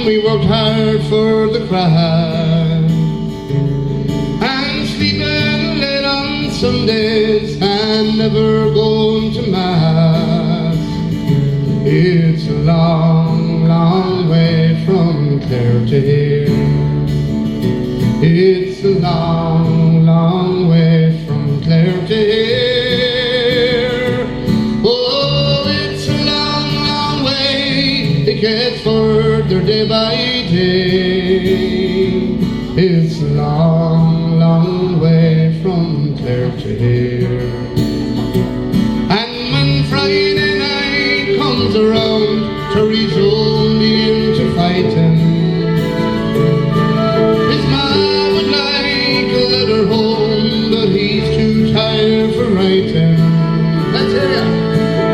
we worked hard for the crowd, and sleeping late on Sundays and never going to mass. It's a long, long way from Clare to here. It's a long, long way from Clare to here. Oh, it's a long, long way. It gets further day by day. It's a long, long way from Clare to here. And when Friday night comes around, Terry's only into fighting. His mom would like a letter home, but he's too tired for writing. Let's hear ya.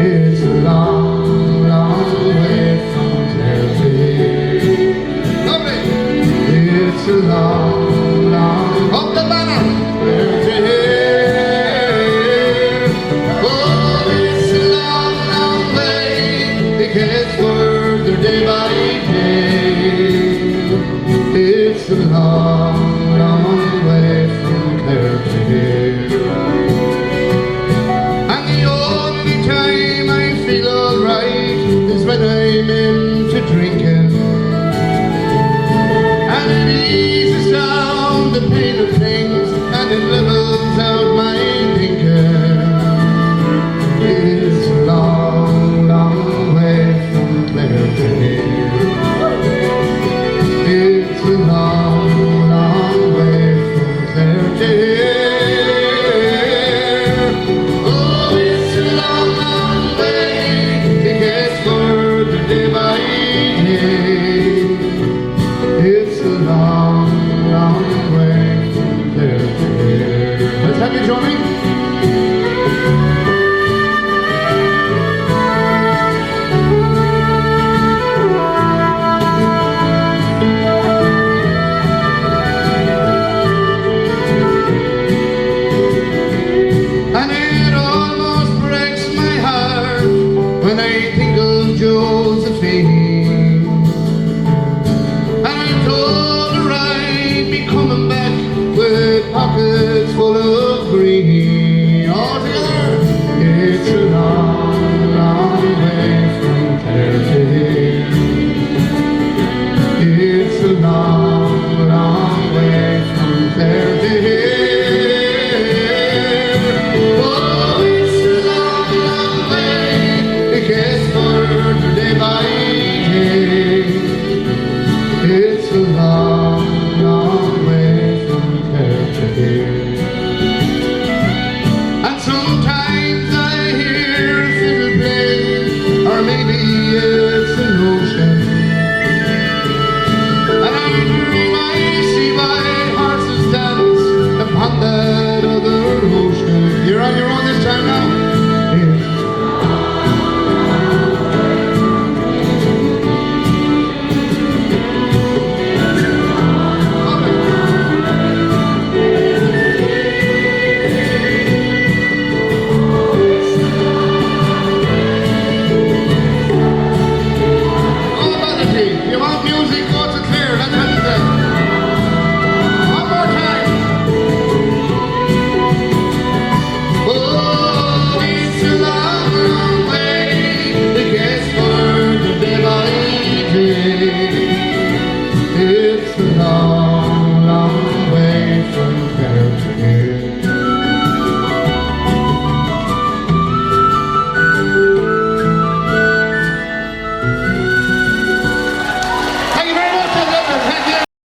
It's a long, long way from Clare to here. Lovely. It's a long, long, up the banner, Clare to here. Oh, it's a long, long way. It gets further day by day. It's a long, long way from Clare to here.